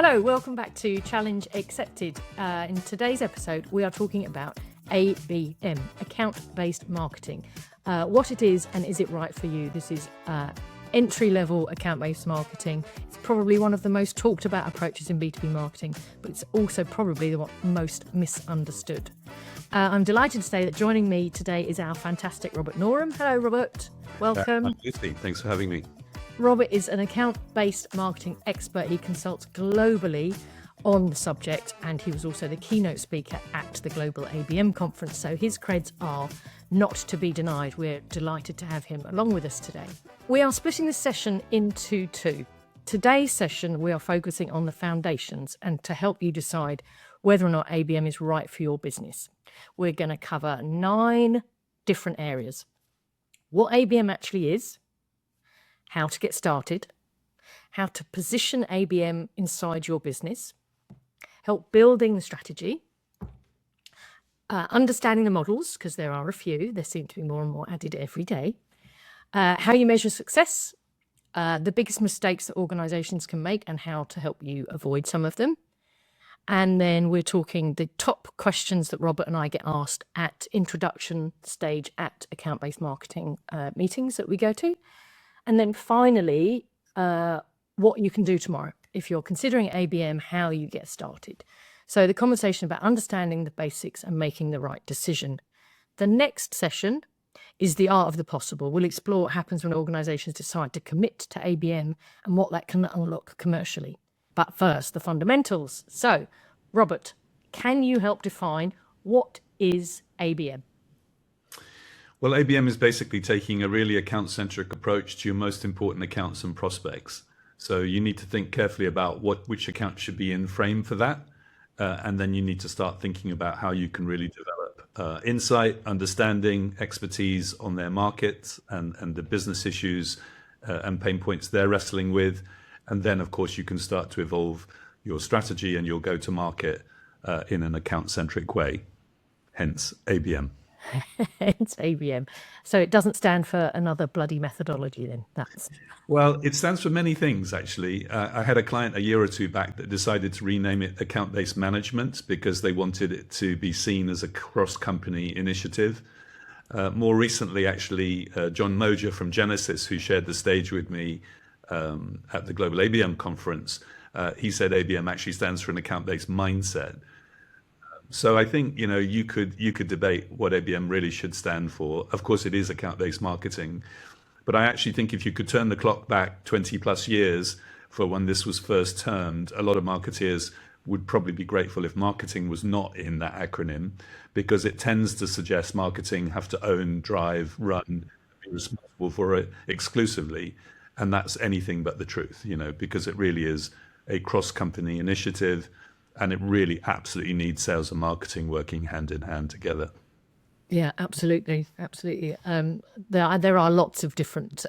Hello, welcome back to Challenge Accepted. In today's episode, we are talking about ABM, account-based marketing. What it is and is it right for you? This is entry-level account-based marketing. It's probably one of the most talked about approaches in B2B marketing, but it's also probably the most misunderstood. I'm delighted to say that joining me today is our fantastic Robert Norum. Hello, Robert. Welcome. Hi, Lucy. Thanks for having me. Robert is an account-based marketing expert. He consults globally on the subject, and he was also the keynote speaker at the Global ABM conference, so his creds are not to be denied. We're delighted to have him along with us today. We are splitting this session into two. Today's session, we are focusing on the foundations and to help you decide whether or not ABM is right for your business. We're going to cover 9 different areas. What ABM actually is, how to get started, how to position ABM inside your business, help building the strategy, understanding the models, because there are a few, there seem to be more and more added every day, how you measure success, the biggest mistakes that organizations can make and how to help you avoid some of them. And then we're talking the top questions that Robert and I get asked at introduction stage at account-based marketing meetings that we go to. And then finally, what you can do tomorrow. If you're considering ABM, how you get started. So the conversation about understanding the basics and making the right decision. The next session is the art of the possible. We'll explore what happens when organizations decide to commit to ABM and what that can unlock commercially. But first, the fundamentals. So, Robert, can you help define what is ABM? Well, ABM is basically taking a really account-centric approach to your most important accounts and prospects. So you need to think carefully about which account should be in frame for that. And then you need to start thinking about how you can really develop insight, understanding, expertise on their markets and the business issues and pain points they're wrestling with. And then, of course, you can start to evolve your strategy and your go-to-market in an account-centric way, hence ABM. It's ABM. So it doesn't stand for another bloody methodology then? Well, it stands for many things, actually. I had a client a year or two back that decided to rename it account-based management because they wanted it to be seen as a cross-company initiative. More recently, actually, John Mojer from Genesis, who shared the stage with me at the Global ABM conference, he said ABM actually stands for an account-based mindset. So I think, you could debate what ABM really should stand for. Of course, it is account-based marketing. But I actually think if you could turn the clock back 20 plus years for when this was first termed, a lot of marketeers would probably be grateful if marketing was not in that acronym, because it tends to suggest marketing have to own, drive, run, be responsible for it exclusively. And that's anything but the truth, because it really is a cross-company initiative. And it really absolutely needs sales and marketing working hand in hand together. Yeah, absolutely. Absolutely. There are lots of different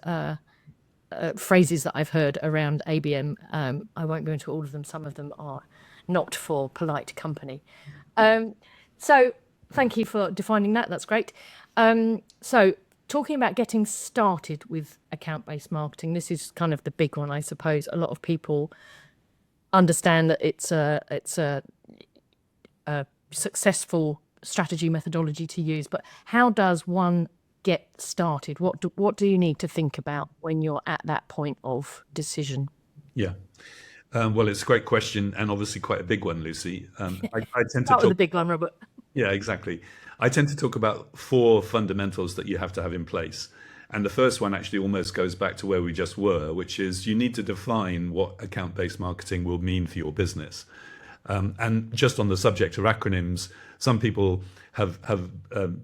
phrases that I've heard around ABM. I won't go into all of them. Some of them are not for polite company. So thank you for defining that. That's great. So talking about getting started with account-based marketing, this is kind of the big one, I suppose. A lot of people understand that it's a successful strategy methodology to use, but how does one get started? What do you need to think about when you're at that point of decision? Yeah. Well, it's a great question and obviously quite a big one, Lucy. I tend to Start with the big one, Robert. Yeah, exactly. I tend to talk about 4 fundamentals that you have to have in place. And the first one actually almost goes back to where we just were, which is you need to define what account-based marketing will mean for your business. And just on the subject of acronyms, some people have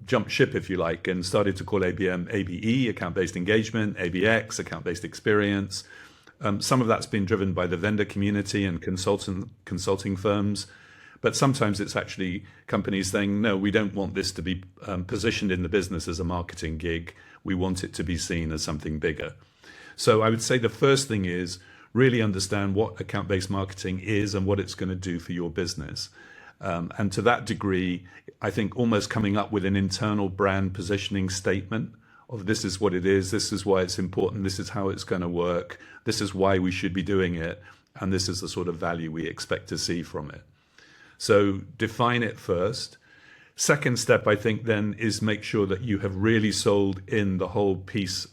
jumped ship, if you like, and started to call ABM ABE, account-based engagement, ABX, account-based experience. Some of that's been driven by the vendor community and consulting firms. But sometimes it's actually companies saying, no, we don't want this to be positioned in the business as a marketing gig. We want it to be seen as something bigger. So I would say the first thing is really understand what account-based marketing is and what it's going to do for your business. And to that degree, I think almost coming up with an internal brand positioning statement of this is what it is, this is why it's important, this is how it's going to work, this is why we should be doing it, and this is the sort of value we expect to see from it. So define it first. Second step, I think, then is make sure that you have really sold in the whole piece,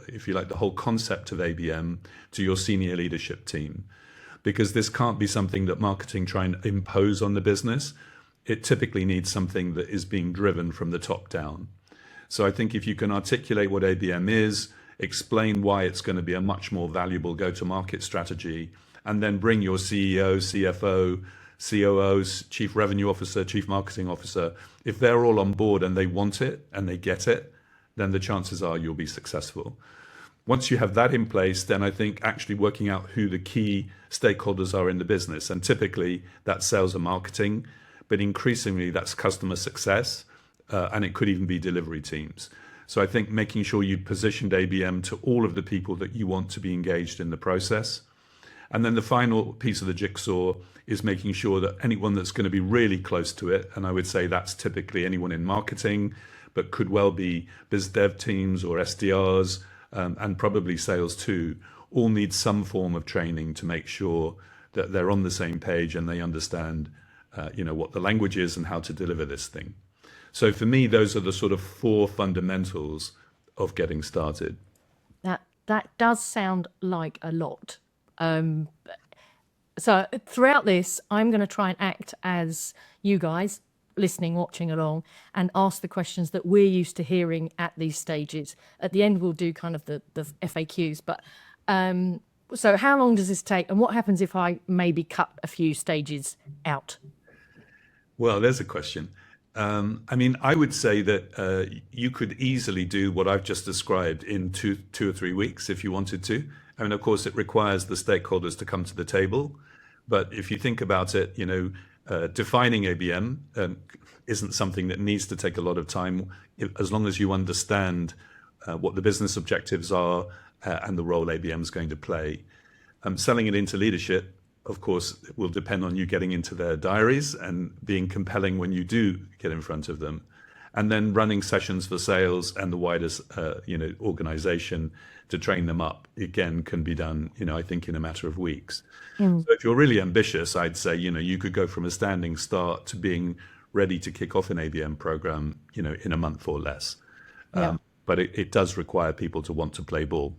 if you like, the whole concept of ABM to your senior leadership team, because this can't be something that marketing try and impose on the business. It typically needs something that is being driven from the top down. So I think if you can articulate what ABM is, explain why it's going to be a much more valuable go-to-market strategy, and then bring your CEO, CFO, COOs, Chief Revenue Officer, Chief Marketing Officer. If they're all on board and they want it and they get it, then the chances are you'll be successful. Once you have that in place, then I think actually working out who the key stakeholders are in the business. And typically that's sales and marketing, but increasingly that's customer success, and it could even be delivery teams. So I think making sure you positioned ABM to all of the people that you want to be engaged in the process. And then the final piece of the jigsaw is making sure that anyone that's going to be really close to it, and I would say that's typically anyone in marketing, but could well be biz dev teams or SDRs, and probably sales too, all need some form of training to make sure that they're on the same page and they understand what the language is and how to deliver this thing. So for me, those are the sort of 4 fundamentals of getting started. That does sound like a lot. So throughout this, I'm going to try and act as you guys listening, watching along, and ask the questions that we're used to hearing at these stages. At the end, we'll do kind of the FAQs. But so how long does this take? And what happens if I maybe cut a few stages out? Well, there's a question. I mean, I would say that you could easily do what I've just described in two or 3 weeks if you wanted to. I mean, of course, it requires the stakeholders to come to the table. But if you think about it, defining ABM isn't something that needs to take a lot of time, as long as you understand what the business objectives are and the role ABM is going to play. Selling it into leadership, of course, it will depend on you getting into their diaries and being compelling when you do get in front of them. And then running sessions for sales and the wider organization to train them up, again, can be done, I think, in a matter of weeks. So if you're really ambitious, I'd say, you could go from a standing start to being ready to kick off an ABM program, in a month or less. Yeah. But it does require people to want to play ball.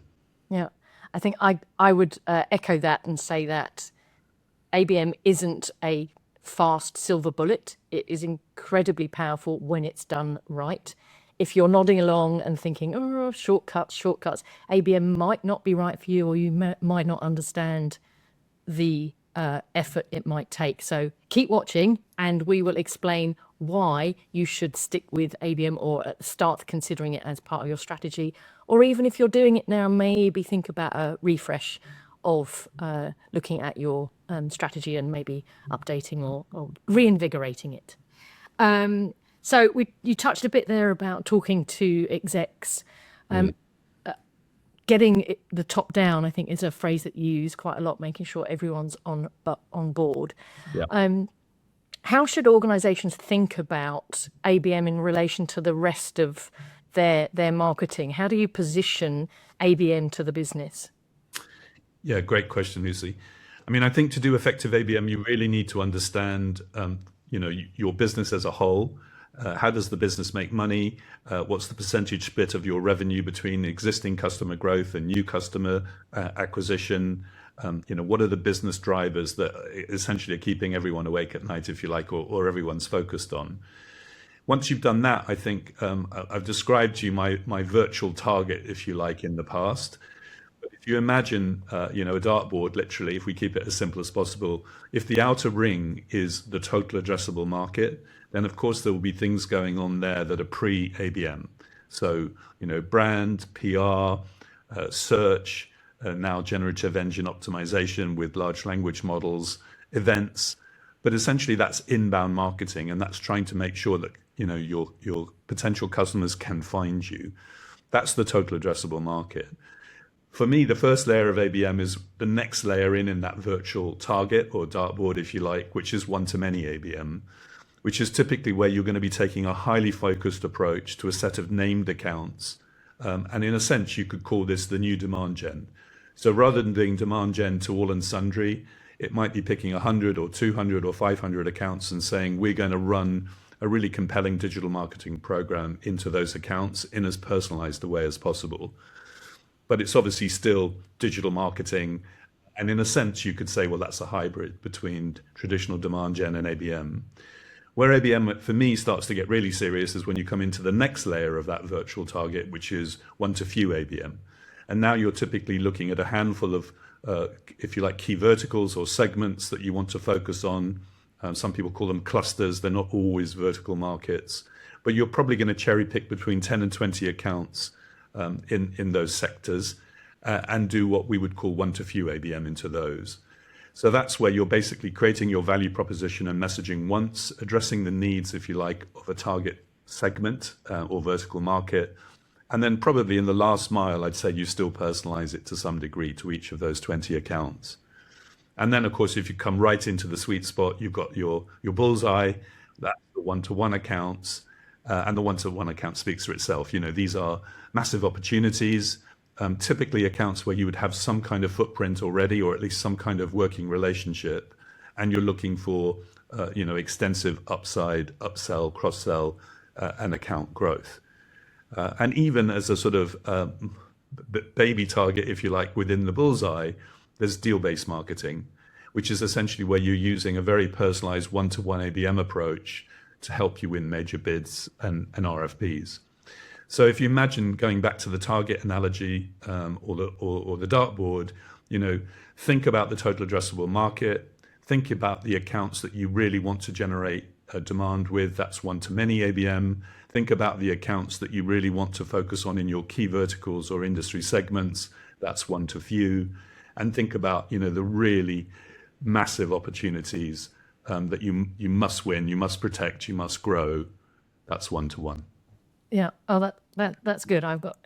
Yeah, I think I would echo that and say that ABM isn't a fast silver bullet. It is incredibly powerful when it's done right. If you're nodding along and thinking, oh, shortcuts, ABM might not be right for you, or you might not understand the effort it might take. So keep watching and we will explain why you should stick with ABM or start considering it as part of your strategy. Or even if you're doing it now, maybe think about a refresh of looking at your strategy and maybe updating or reinvigorating it. So you touched a bit there about talking to execs. Getting the top down, I think, is a phrase that you use quite a lot, making sure everyone's on board. Yeah. How should organizations think about ABM in relation to the rest of their marketing? How do you position ABM to the business? Yeah, great question, Lucy. I mean, I think to do effective ABM, you really need to understand, your business as a whole. How does the business make money? What's the percentage split of your revenue between existing customer growth and new customer acquisition? What are the business drivers that essentially are keeping everyone awake at night, if you like, or everyone's focused on? Once you've done that, I think I've described to you my virtual target, if you like, in the past. If you imagine, a dartboard, literally, if we keep it as simple as possible, if the outer ring is the total addressable market, then of course there will be things going on there that are pre-ABM. So, brand, PR, search, now generative engine optimization with large language models, events. But essentially that's inbound marketing, and that's trying to make sure that, your potential customers can find you. That's the total addressable market. For me, the first layer of ABM is the next layer in that virtual target or dartboard, if you like, which is one-to-many ABM, which is typically where you're going to be taking a highly focused approach to a set of named accounts. And in a sense, you could call this the new demand gen. So rather than doing demand gen to all and sundry, it might be picking 100 or 200 or 500 accounts and saying, we're going to run a really compelling digital marketing program into those accounts in as personalized a way as possible. But it's obviously still digital marketing. And in a sense, you could say, well, that's a hybrid between traditional demand gen and ABM. Where ABM, for me, starts to get really serious is when you come into the next layer of that virtual target, which is one to few ABM. And now you're typically looking at a handful of, if you like, key verticals or segments that you want to focus on. Some people call them clusters. They're not always vertical markets. But you're probably going to cherry pick between 10 and 20 accounts in those sectors and do what we would call one to few ABM into those. So that's where you're basically creating your value proposition and messaging once, addressing the needs, if you like, of a target segment or vertical market. And then probably in the last mile, I'd say you still personalize it to some degree to each of those 20 accounts. And then, of course, if you come right into the sweet spot, you've got your bullseye, that's the one-to-one accounts, and the one-to-one account speaks for itself. You know, these are massive opportunities, typically accounts where you would have some kind of footprint already, or at least some kind of working relationship, and you're looking for, extensive upside, upsell, cross-sell, and account growth. And even as a sort of baby target, if you like, within the bullseye, there's deal-based marketing, which is essentially where you're using a very personalized one-to-one ABM approach to help you win major bids and RFPs. So if you imagine going back to the target analogy or the dartboard, think about the total addressable market, think about the accounts that you really want to generate demand with, that's one-to-many ABM. Think about the accounts that you really want to focus on in your key verticals or industry segments, that's one-to-few. And think about, the really massive opportunities that you must win, you must protect, you must grow. That's one-to-one. Yeah. Oh, that's good. I've got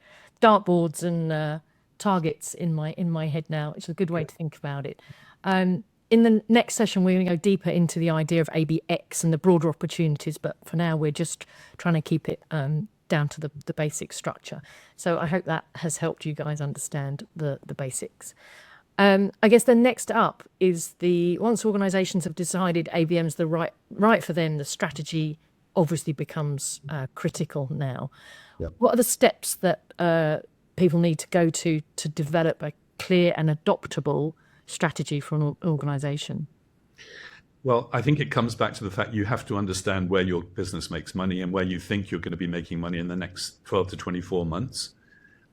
dartboards and targets in my head now. It's a good way to think about it. In the next session, we're going to go deeper into the idea of ABX and the broader opportunities. But for now, we're just trying to keep it down to the basic structure. So I hope that has helped you guys understand the basics. I guess the next up is once organizations have decided ABM's the right for them, the strategy obviously becomes critical now. Yep. What are the steps that people need to go to develop a clear and adoptable strategy for an organization? Well, I think it comes back to the fact you have to understand where your business makes money and where you think you're going to be making money in the next 12 to 24 months.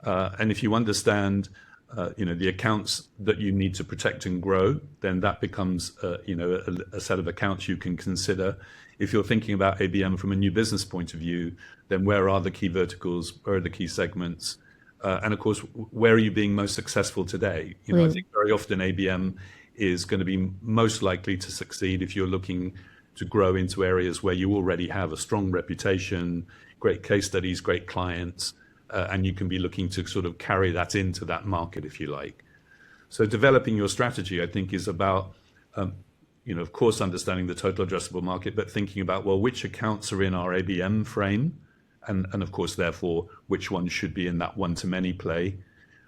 And if you understand the accounts that you need to protect and grow, then that becomes, a set of accounts you can consider. If you're thinking about ABM from a new business point of view, then where are the key verticals? Where are the key segments? And of course, where are you being most successful today? I think very often ABM is going to be most likely to succeed if you're looking to grow into areas where you already have a strong reputation, great case studies, great clients, and you can be looking to sort of carry that into that market, if you like. So developing your strategy, I think, is about, of course, understanding the total addressable market, but thinking about, well, which accounts are in our ABM frame? And of course, therefore, which ones should be in that one-to-many play?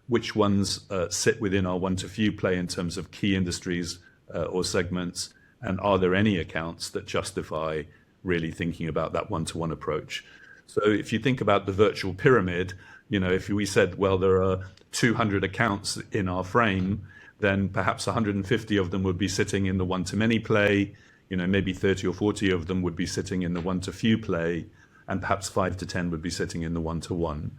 Which ones sit within our one-to-few play in terms of key industries or segments? And are there any accounts that justify really thinking about that one-to-one approach? So if you think about the virtual pyramid, if we said, well, there are 200 accounts in our frame, then perhaps 150 of them would be sitting in the one-to-many play, maybe 30 or 40 of them would be sitting in the one-to-few play, and perhaps 5 to 10 would be sitting in the one-to-one.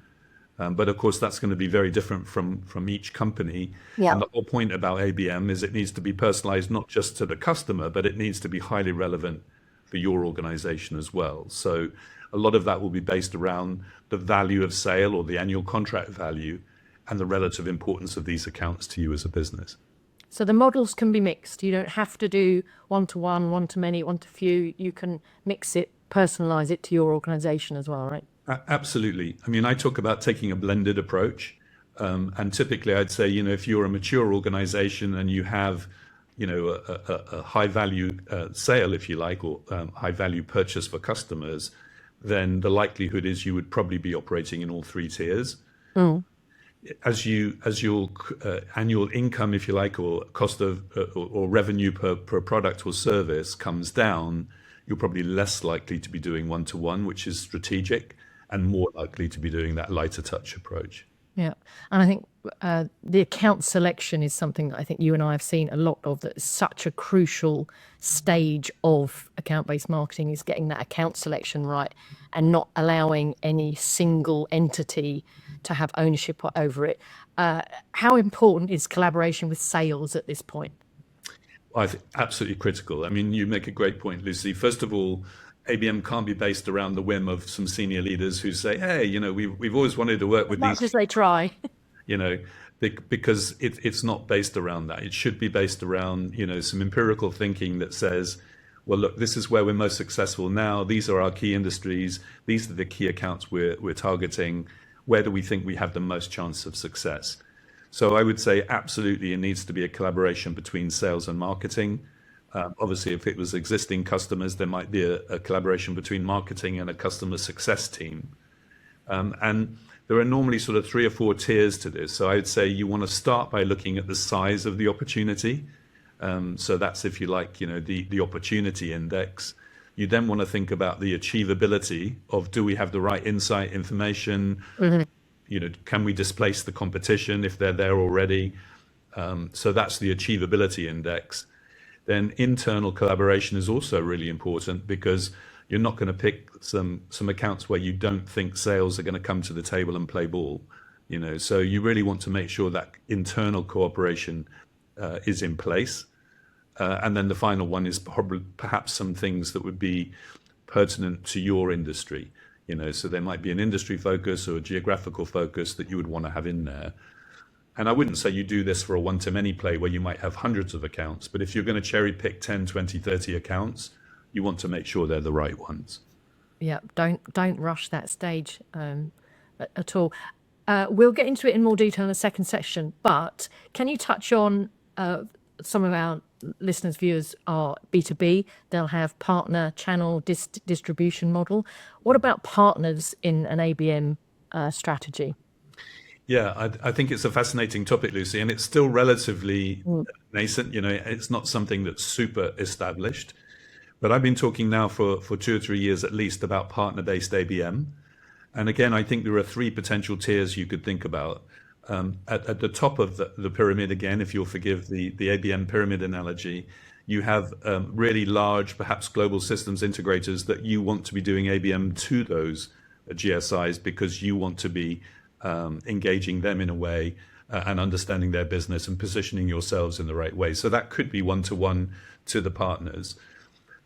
But of course, that's going to be very different from each company. Yeah. And the whole point about ABM is it needs to be personalized not just to the customer, but it needs to be highly relevant for your organization as well. So a lot of that will be based around the value of sale or the annual contract value and the relative importance of these accounts to you as a business. So the models can be mixed. You don't have to do one-to-one, one-to-many, one-to-few. You can mix it, personalize it to your organization as well, right? Absolutely. I mean, I talk about taking a blended approach. And typically I'd say, if you're a mature organization and you have, a high value sale, if you like, or high value purchase for customers, then the likelihood is you would probably be operating in all three tiers. as your annual income, if you like, or cost of or revenue per product or service comes down, you're probably less likely to be doing one-to-one, which is strategic, and more likely to be doing that lighter touch approach. Yeah. And I think the account selection is something that I think you and I have seen a lot of, that is such a crucial stage of account-based marketing, is getting that account selection right and not allowing any single entity to have ownership over it. How important is collaboration with sales at this point? I think absolutely critical. I mean, you make a great point, Lucy. First of all, ABM can't be based around the whim of some senior leaders who say, "Hey, we've always wanted to work with Much these," as they try. you know, because it's not based around that. It should be based around, some empirical thinking that says, well, look, this is where we're most successful now. These are our key industries. These are the key accounts we're targeting. Where do we think we have the most chance of success? So I would say absolutely it needs to be a collaboration between sales and marketing. Obviously, if it was existing customers, there might be a collaboration between marketing and a customer success team. And there are normally sort of 3 or 4 tiers to this. So I would say you want to start by looking at the size of the opportunity. So that's, if you like, the opportunity index. You then want to think about the achievability of, do we have the right insight information? Can we displace the competition if they're there already? So that's the achievability index. Then internal collaboration is also really important, because you're not going to pick some accounts where you don't think sales are going to come to the table and play ball. So you really want to make sure that internal cooperation is in place. And then the final one is perhaps some things that would be pertinent to your industry. So there might be an industry focus or a geographical focus that you would want to have in there. And I wouldn't say you do this for a one-to-many play where you might have hundreds of accounts, but if you're going to cherry pick 10, 20, 30 accounts, you want to make sure they're the right ones. Yeah, don't rush that stage at all. We'll get into it in more detail in the second section, but can you touch on some of our listeners, viewers are B2B. They'll have partner, channel, distribution model. What about partners in an ABM strategy? Yeah, I think it's a fascinating topic, Lucy, and it's still relatively nascent. It's not something that's super established. But I've been talking now for 2 or 3 years at least about partner-based ABM. And again, I think there are 3 potential tiers you could think about. At the top of the pyramid, again, if you'll forgive the ABM pyramid analogy, you have really large, perhaps global systems integrators that you want to be doing ABM to those GSIs, because you want to be engaging them in a way and understanding their business and positioning yourselves in the right way. So that could be one-to-one to the partners.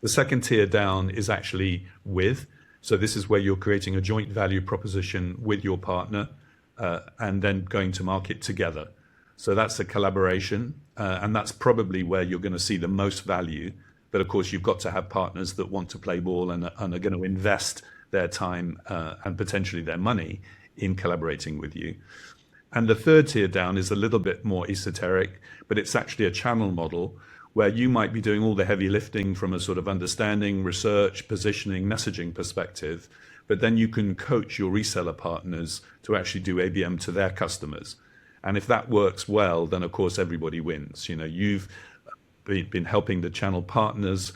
The second tier down is actually with. So this is where you're creating a joint value proposition with your partner and then going to market together. So that's a collaboration, and that's probably where you're going to see the most value. But of course, you've got to have partners that want to play ball and are going to invest their time and potentially their money in collaborating with you. And the third tier down is a little bit more esoteric, but it's actually a channel model where you might be doing all the heavy lifting from a sort of understanding, research, positioning, messaging perspective, but then you can coach your reseller partners to actually do ABM to their customers. And if that works well, then of course everybody wins. You've been helping the channel partners.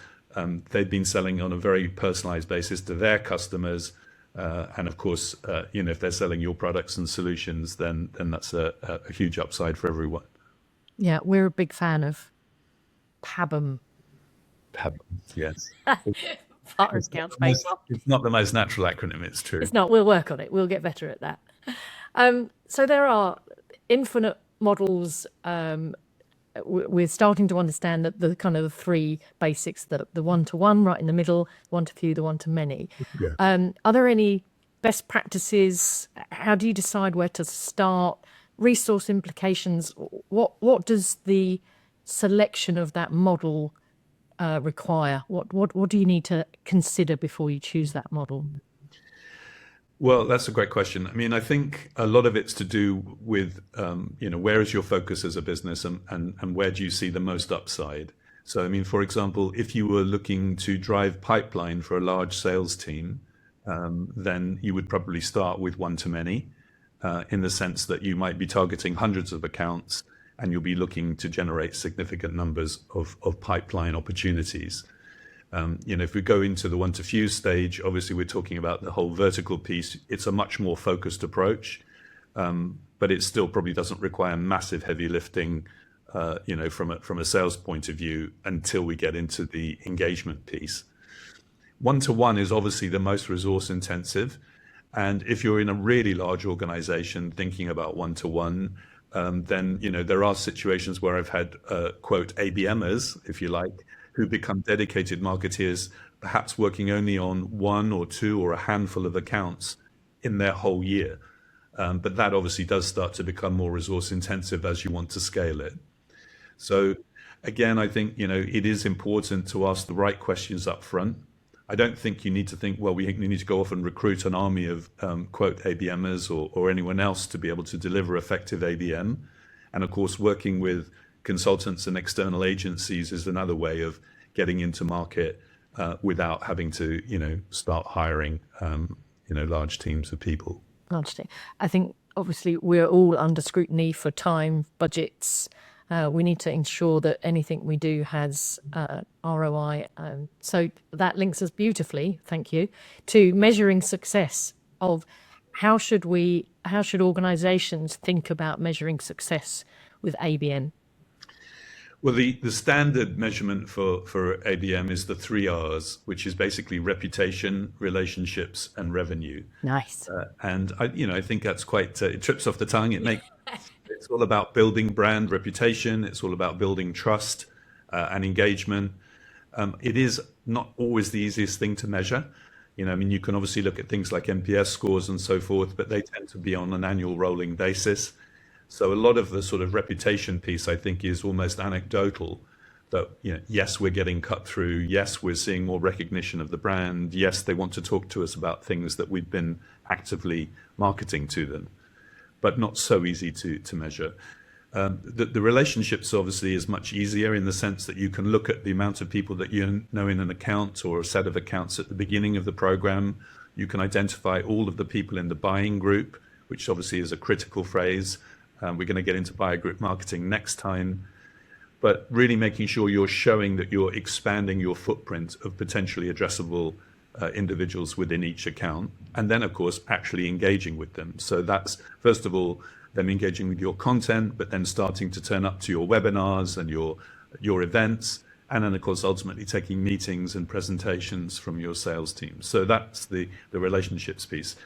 They've been selling on a very personalized basis to their customers. And of course, if they're selling your products and solutions, then that's a huge upside for everyone. Yeah, we're a big fan of PABM. PABM, yes. Partner accounts based. It's not the most natural acronym, it's true. It's not. We'll work on it. We'll get better at that. So there are infinite models. We're starting to understand that the kind of the 3 basics, the one-to-one right in the middle, one-to-few, the one-to-many. Yeah. Are there any best practices? How do you decide where to start? Resource implications? What does the selection of that model require? What do you need to consider before you choose that model? Well, that's a great question. I mean, I think a lot of it's to do with, where is your focus as a business and where do you see the most upside? So, I mean, for example, if you were looking to drive pipeline for a large sales team, then you would probably start with one-to-many. in the sense that you might be targeting hundreds of accounts and you'll be looking to generate significant numbers of pipeline opportunities. If we go into the one to few stage, obviously we're talking about the whole vertical piece. It's a much more focused approach, but it still probably doesn't require massive heavy lifting, from a sales point of view until we get into the engagement piece. One-to-one is obviously the most resource intensive. And if you're in a really large organization thinking about one-to-one, then, there are situations where I've had, quote, ABMers, if you like, who become dedicated marketeers, perhaps working only on one or two or a handful of accounts in their whole year. But that obviously does start to become more resource intensive as you want to scale it. So again, I think, it is important to ask the right questions up front. I don't think you need to think, well, we need to go off and recruit an army of, quote, ABMers or anyone else to be able to deliver effective ABM. And of course, working with consultants and external agencies is another way of getting into market without having to, start hiring, large teams of people. Largely. I think obviously we're all under scrutiny for time, budgets. We need to ensure that anything we do has ROI. So that links us beautifully, thank you, to measuring success of how should organizations think about measuring success with ABM? Well, the standard measurement for ABM is the 3 Rs, which is basically reputation, relationships, and revenue. Nice. And I think that's quite, it trips off the tongue. It's all about building brand reputation. It's all about building trust and engagement. It is not always the easiest thing to measure. You can obviously look at things like NPS scores and so forth, but they tend to be on an annual rolling basis. So a lot of the sort of reputation piece, I think, is almost anecdotal. That, yes, we're getting cut through. Yes, we're seeing more recognition of the brand. Yes, they want to talk to us about things that we've been actively marketing to them, but not so easy to measure. The relationships obviously is much easier in the sense that you can look at the amount of people that you know in an account or a set of accounts at the beginning of the program. You can identify all of the people in the buying group, which obviously is a critical phrase. We're going to get into buyer group marketing next time, but really making sure you're showing that you're expanding your footprint of potentially addressable individuals within each account, and then of course actually engaging with them. So that's first of all them engaging with your content, but then starting to turn up to your webinars and your events, and then of course ultimately taking meetings and presentations from your sales team. So that's the relationships piece.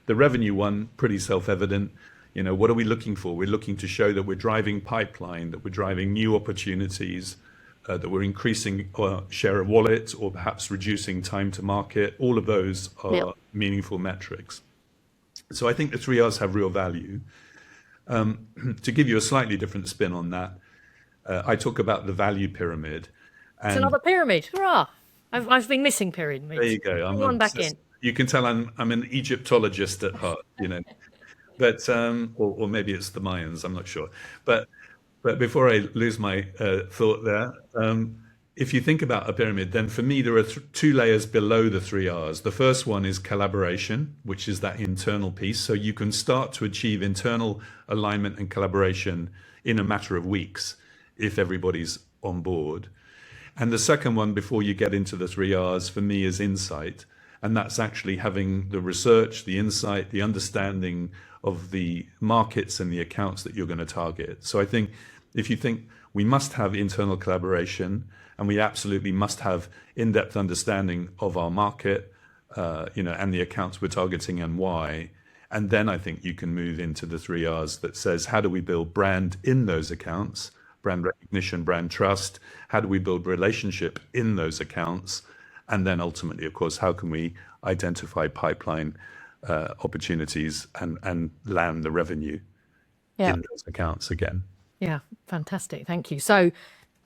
The revenue one, pretty self-evident. What are we looking for? We're looking to show that we're driving pipeline, that we're driving new opportunities, that we're increasing our share of wallet or perhaps reducing time to market. All of those are meaningful metrics. So I think the 3 Rs have real value. To give you a slightly different spin on that, I talk about the value pyramid. It's another pyramid. Hurrah! I've been missing pyramids. There you go. Bring one back in. You can tell I'm an Egyptologist at heart, But or maybe it's the Mayans, I'm not sure. But before I lose my thought there, if you think about a pyramid, then for me there are 2 layers below the 3 Rs. The first one is collaboration, which is that internal piece. So you can start to achieve internal alignment and collaboration in a matter of weeks if everybody's on board. And the second one, before you get into the 3 Rs, for me is insight. And that's actually having the research, the insight, the understanding of the markets and the accounts that you're going to target. So I think if you think we must have internal collaboration and we absolutely must have in-depth understanding of our market, and the accounts we're targeting and why, and then I think you can move into the 3 Rs that says, how do we build brand in those accounts, brand recognition, brand trust? How do we build relationship in those accounts? And then ultimately, of course, how can we identify pipeline opportunities and land the revenue in those accounts again? Yeah, fantastic. Thank you. So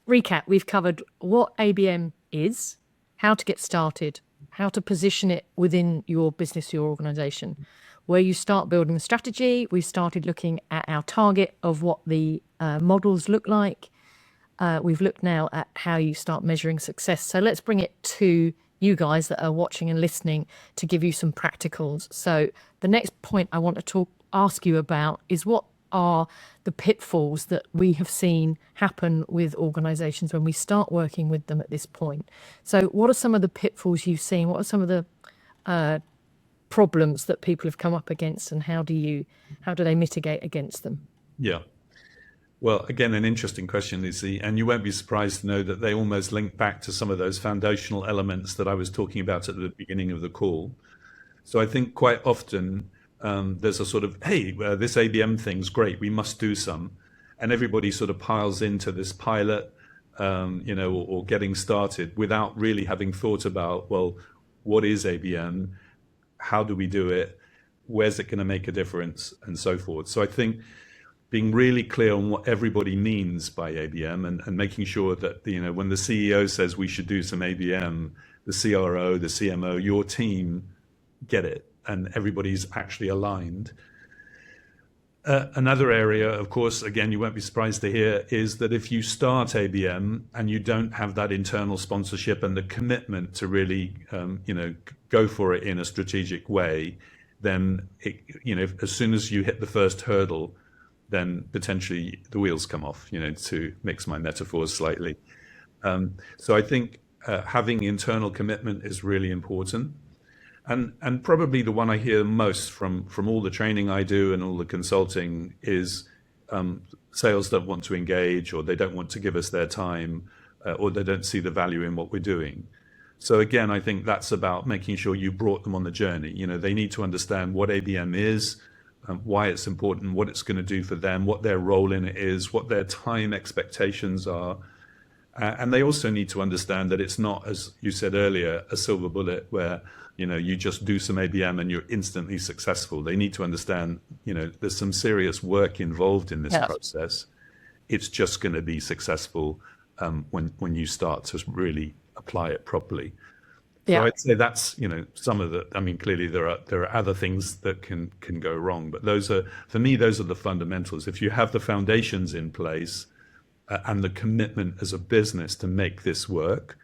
recap, we've covered what ABM is, how to get started, how to position it within your business, your organization, where you start building the strategy. We started looking at our target of what the models look like. We've looked now at how you start measuring success. So let's bring it to you guys that are watching and listening to give you some practicals. So the next point I want to talk ask you about is what are the pitfalls that we have seen happen with organizations when we start working with them at this point. So what are some of the pitfalls you've seen? What are some of the problems that people have come up against, and how do they mitigate against them? Yeah. Well, again, an interesting question, Lucy, and you won't be surprised to know that they almost link back to some of those foundational elements that I was talking about at the beginning of the call. So I think quite often there's a sort of, hey, this ABM thing's great, we must do some. And everybody sort of piles into this pilot, or getting started without really having thought about, well, what is ABM? How do we do it? Where's it going to make a difference? And so forth. So I think being really clear on what everybody means by ABM and making sure that, when the CEO says we should do some ABM, the CRO, the CMO, your team get it, and everybody's actually aligned. Another area, of course, again, you won't be surprised to hear, is that if you start ABM and you don't have that internal sponsorship and the commitment to really, go for it in a strategic way, then, as soon as you hit the first hurdle, then potentially the wheels come off, to mix my metaphors slightly. So I think having internal commitment is really important. And probably the one I hear most from all the training I do and all the consulting is sales don't want to engage, or they don't want to give us their time, or they don't see the value in what we're doing. So again, I think that's about making sure you brought them on the journey. They need to understand what ABM is, why it's important, what it's going to do for them, what their role in it is, what their time expectations are. And they also need to understand that it's not, as you said earlier, a silver bullet where, you just do some ABM and you're instantly successful. They need to understand, there's some serious work involved in this process. It's just going to be successful when you start to really apply it properly. So I'd say that's, some of the, clearly there are other things that can go wrong, but for me, those are the fundamentals. If you have the foundations in place and the commitment as a business to make this work,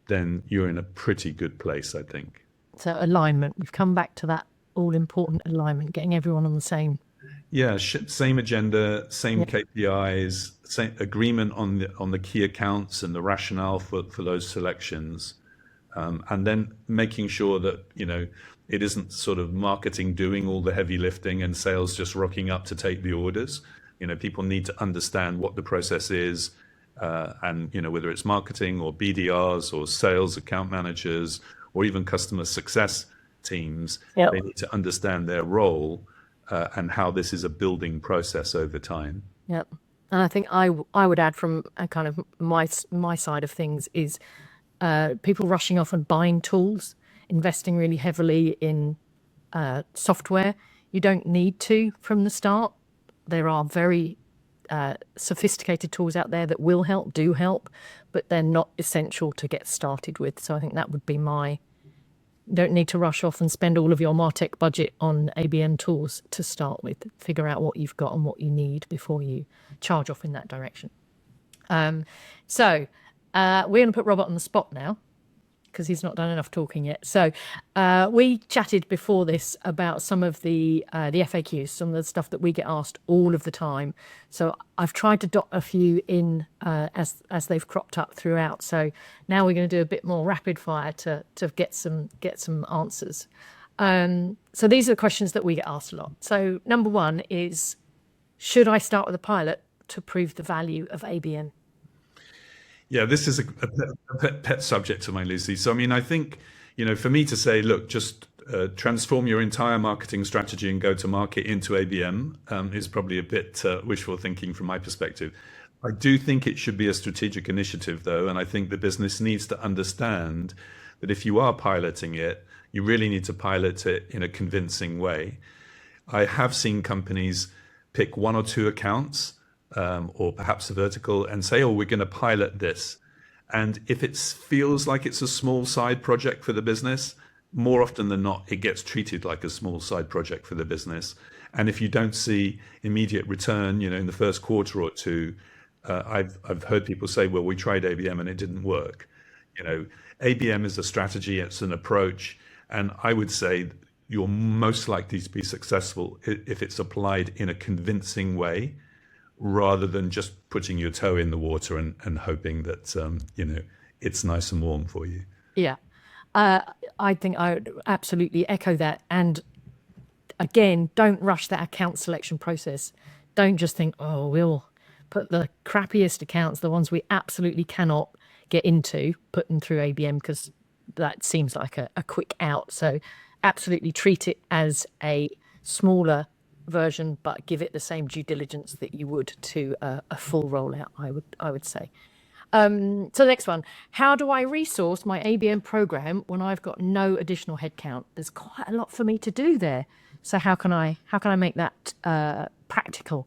then you're in a pretty good place, I think. So alignment, we've come back to that all important alignment, getting everyone on the same. Yeah, same agenda, same KPIs, same agreement on the key accounts and the rationale for those selections. And then making sure that, it isn't sort of marketing doing all the heavy lifting and sales just rocking up to take the orders. People need to understand what the process is, and, whether it's marketing or BDRs or sales account managers or even customer success teams, they need to understand their role and how this is a building process over time. Yep. And I think I would add from a kind of my side of things is people rushing off and buying tools, investing really heavily in software. You don't need to from the start. There are very sophisticated tools out there that will help, do help, but they're not essential to get started with. So I think that would be don't need to rush off and spend all of your MarTech budget on ABM tools to start with. Figure out what you've got and what you need before you charge off in that direction. So we're going to put Robert on the spot now, because he's not done enough talking yet. So we chatted before this about some of the FAQs, some of the stuff that we get asked all of the time. So I've tried to dot a few in as they've cropped up throughout. So now we're going to do a bit more rapid fire to get some answers. So these are the questions that we get asked a lot. So number one is, should I start with a pilot to prove the value of ABM? Yeah, this is a pet subject of mine, Lucy. So, I think, for me to say, look, just transform your entire marketing strategy and go to market into ABM is probably a bit wishful thinking from my perspective. I do think it should be a strategic initiative, though, and I think the business needs to understand that if you are piloting it, you really need to pilot it in a convincing way. I have seen companies pick one or two accounts, or perhaps a vertical, and say, we're going to pilot this. And if it feels like it's a small side project for the business, more often than not, it gets treated like a small side project for the business. And if you don't see immediate return, in the first quarter or two, I've heard people say, well, we tried ABM and it didn't work. ABM is a strategy, it's an approach. And I would say, you're most likely to be successful if it's applied in a convincing way, rather than just putting your toe in the water and hoping that it's nice and warm for you. Yeah. I think I would absolutely echo that. And again, don't rush that account selection process. Don't just think, oh, we'll put the crappiest accounts, the ones we absolutely cannot get into, put them through ABM, because that seems like a quick out. So absolutely treat it as a smaller version, but give it the same due diligence that you would to a full rollout, I would say. So the next one, how do I resource my ABM program when I've got no additional headcount? There's quite a lot for me to do there. So how can I make that practical?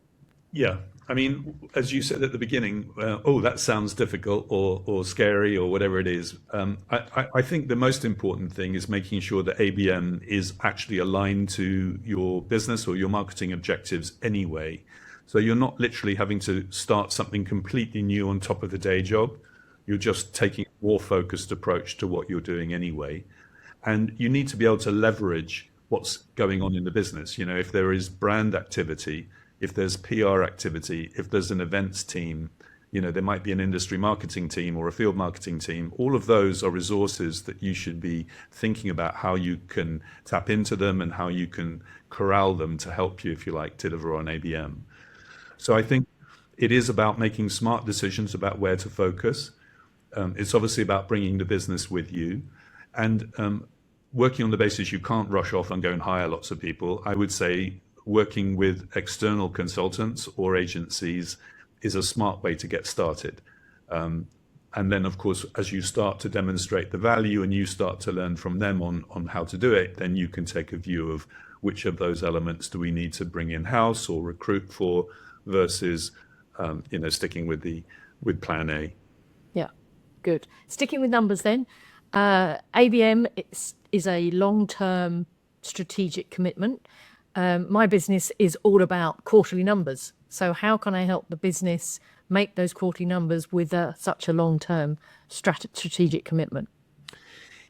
Yeah. I mean, as you said at the beginning, oh, that sounds difficult or scary or whatever it is. I think the most important thing is making sure that ABM is actually aligned to your business or your marketing objectives anyway. So you're not literally having to start something completely new on top of the day job. You're just taking a more focused approach to what you're doing anyway. And you need to be able to leverage what's going on in the business. If there is brand activity, if there's PR activity, if there's an events team, there might be an industry marketing team or a field marketing team. All of those are resources that you should be thinking about how you can tap into them and how you can corral them to help you, if you like, deliver on ABM. So I think it is about making smart decisions about where to focus. It's obviously about bringing the business with you and working on the basis you can't rush off and go and hire lots of people. I would say working with external consultants or agencies is a smart way to get started. And then, of course, as you start to demonstrate the value and you start to learn from them on how to do it, then you can take a view of which of those elements do we need to bring in-house or recruit for versus, sticking with plan A. Yeah, good. Sticking with numbers then, ABM is a long-term strategic commitment. My business is all about quarterly numbers. So how can I help the business make those quarterly numbers with such a long-term strategic commitment?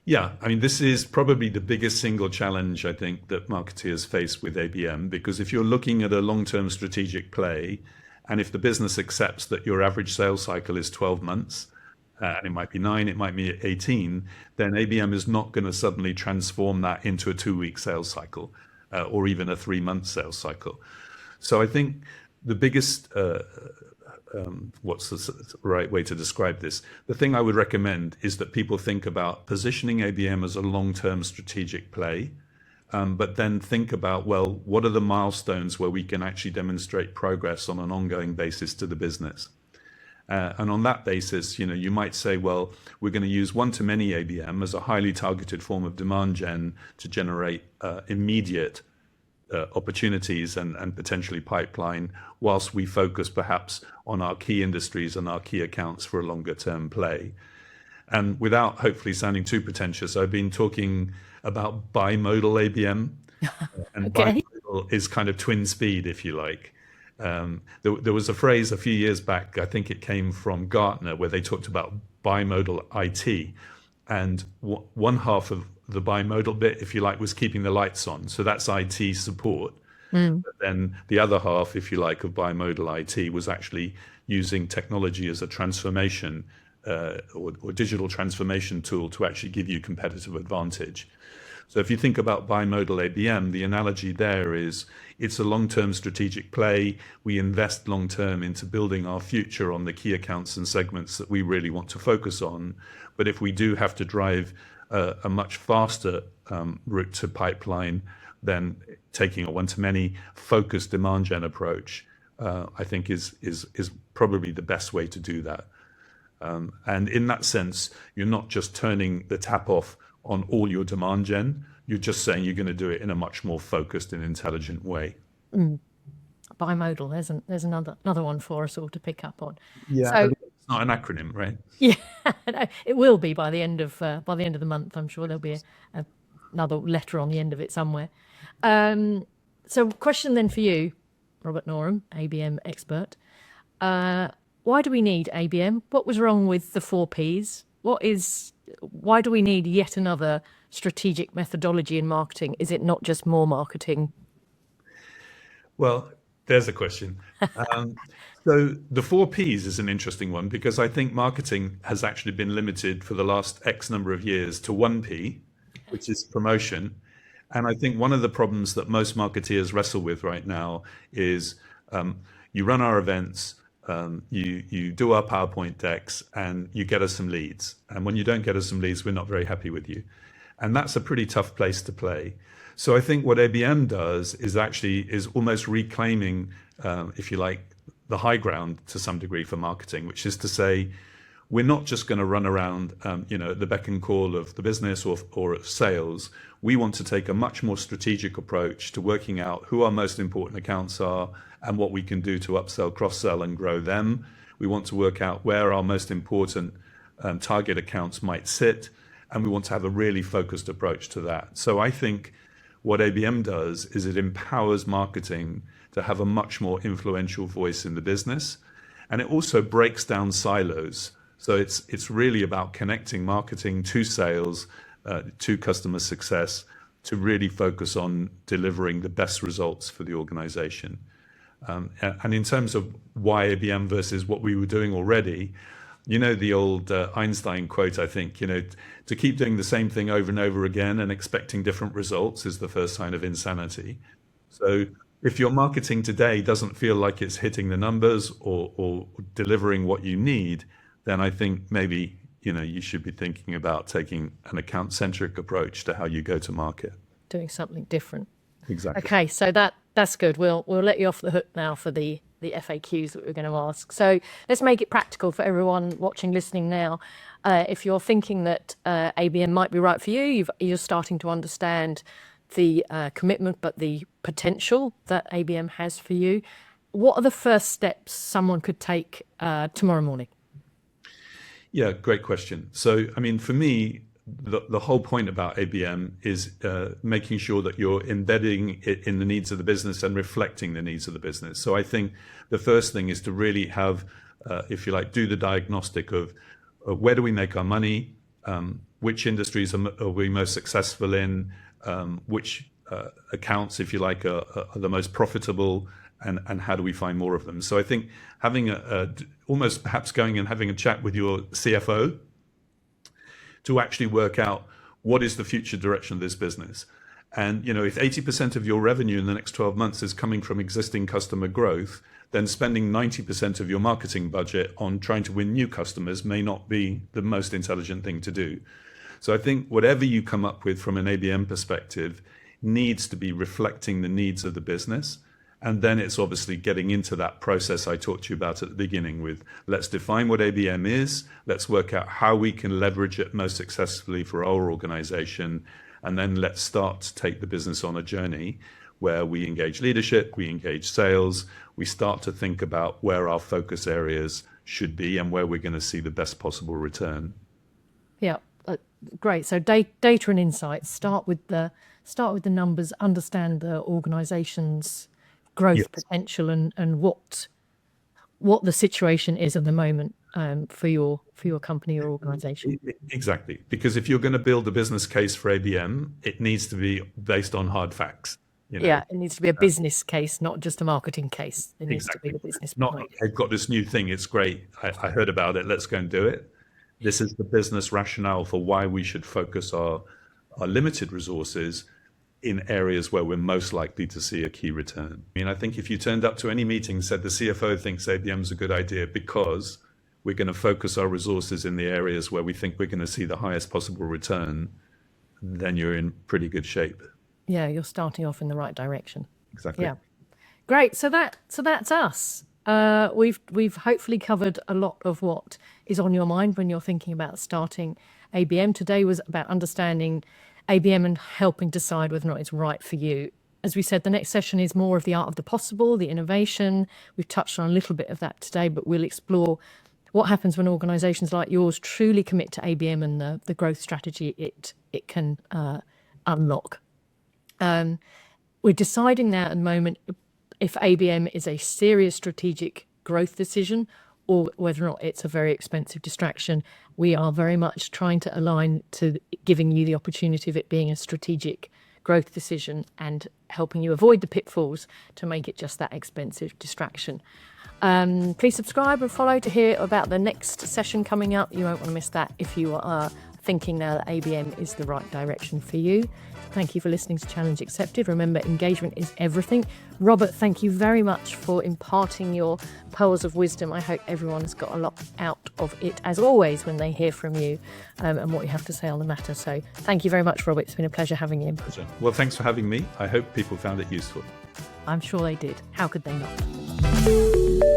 Yeah, I mean, this is probably the biggest single challenge I think that marketeers face with ABM, because if you're looking at a long-term strategic play, and if the business accepts that your average sales cycle is 12 months, and it might be 9, it might be 18, then ABM is not going to suddenly transform that into a 2-week sales cycle or even a 3-month sales cycle. So I think the biggest what's the right way to describe this? The thing I would recommend is that people think about positioning ABM as a long-term strategic play, but then think about, well, what are the milestones where we can actually demonstrate progress on an ongoing basis to the business? And on that basis, you might say, well, we're going to use one-to-many ABM as a highly targeted form of demand gen to generate immediate opportunities and potentially pipeline, whilst we focus perhaps on our key industries and our key accounts for a longer term play. And without hopefully sounding too pretentious, I've been talking about bimodal ABM, and Okay. bimodal is kind of twin speed, if you like. There was a phrase a few years back, I think it came from Gartner, where they talked about bimodal IT, and one half of the bimodal bit, if you like, was keeping the lights on. So that's IT support. But then the other half, if you like, of bimodal IT was actually using technology as a transformation or digital transformation tool to actually give you competitive advantage. So if you think about bimodal ABM, the analogy there is it's a long-term strategic play. We invest long-term into building our future on the key accounts and segments that we really want to focus on. But if we do have to drive a much faster route to pipeline, then taking a one-to-many focused demand gen approach, I think is probably the best way to do that. And in that sense, you're not just turning the tap off on all your demand gen, you're just saying you're going to do it in a much more focused and intelligent way. Bimodal, there's another one for us all to pick up on. Yeah, So it's not an acronym, right? yeah, no, it will be by the end of the month. I'm sure there'll be another letter on the end of it somewhere. So question then for you, Robert Norum, ABM expert. Why do we need ABM? What was wrong with the 4 Ps? Why do we need yet another strategic methodology in marketing? Is it not just more marketing? Well, there's a question. Um, so the 4 Ps is an interesting one because I think marketing has actually been limited for the last X number of years to 1 P, which is promotion. And I think one of the problems that most marketeers wrestle with right now is you run our events, you do our PowerPoint decks, and you get us some leads. And when you don't get us some leads, we're not very happy with you. And that's a pretty tough place to play. So I think what ABM does is almost reclaiming, if you like, the high ground to some degree for marketing, which is to say, we're not just going to run around, at the beck and call of the business or of sales. We want to take a much more strategic approach to working out who our most important accounts are and what we can do to upsell, cross-sell, and grow them. We want to work out where our most important target accounts might sit, and we want to have a really focused approach to that. So I think what ABM does is it empowers marketing to have a much more influential voice in the business, and it also breaks down silos. So it's really about connecting marketing to sales, to customer success, to really focus on delivering the best results for the organization. And in terms of why ABM versus what we were doing already, the old Einstein quote, I think, to keep doing the same thing over and over again and expecting different results is the first sign of insanity. So if your marketing today doesn't feel like it's hitting the numbers or delivering what you need, then I think maybe, you should be thinking about taking an account-centric approach to how you go to market. Doing something different. Exactly. Okay, so that's good. We'll let you off the hook now for the FAQs that we're going to ask. So let's make it practical for everyone watching, listening now. If you're thinking that ABM might be right for you, you're starting to understand the commitment, but the potential that ABM has for you. What are the first steps someone could take tomorrow morning? Yeah, great question. So, I mean, for me, the whole point about ABM is making sure that you're embedding it in the needs of the business and reflecting the needs of the business. So I think the first thing is to really have, if you like, do the diagnostic of where do we make our money, which industries are we most successful in, which accounts, if you like, are the most profitable, and how do we find more of them. So I think having almost perhaps going and having a chat with your CFO to actually work out what is the future direction of this business. And if 80% of your revenue in the next 12 months is coming from existing customer growth, then spending 90% of your marketing budget on trying to win new customers may not be the most intelligent thing to do. So I think whatever you come up with from an ABM perspective needs to be reflecting the needs of the business. And then it's obviously getting into that process I talked to you about at the beginning with, let's define what ABM is, let's work out how we can leverage it most successfully for our organization, and then let's start to take the business on a journey where we engage leadership, we engage sales, we start to think about where our focus areas should be and where we're going to see the best possible return. Yeah, great. So data and insights, start with the numbers, understand the organization's growth potential and what the situation is at the moment for your company or organization. Exactly, because if you're going to build a business case for ABM, it needs to be based on hard facts. Yeah, it needs to be a business case, not just a marketing case. It needs to be the business. Not, I've got this new thing, it's great, I heard about it, let's go and do it. This is the business rationale for why we should focus our limited resources in areas where we're most likely to see a key return. I mean, I think if you turned up to any meeting and said the CFO thinks ABM is a good idea because we're going to focus our resources in the areas where we think we're going to see the highest possible return, then you're in pretty good shape. Yeah, you're starting off in the right direction. Exactly. Yeah, great. So that's us. We've hopefully covered a lot of what is on your mind when you're thinking about starting ABM. Today was about understanding ABM and helping decide whether or not it's right for you. As we said, the next session is more of the art of the possible, the innovation. We've touched on a little bit of that today, but we'll explore what happens when organizations like yours truly commit to ABM and the growth strategy it can unlock. We're deciding now at the moment if ABM is a serious strategic growth decision or whether or not it's a very expensive distraction. we are very much trying to align to giving you the opportunity of it being a strategic growth decision and helping you avoid the pitfalls to make it just that expensive distraction. Please subscribe and follow to hear about the next session coming up. You won't want to miss that if you are thinking now that ABM is the right direction for you. Thank you for listening to Challenge Accepted. Remember, engagement is everything. Robert, thank you very much for imparting your pearls of wisdom. I hope everyone has got a lot out of it, as always, when they hear from you and what you have to say on the matter. So thank you very much, Robert. It's been a pleasure having you. Well, thanks for having me. I hope people found it useful. I'm sure they did. How could they not?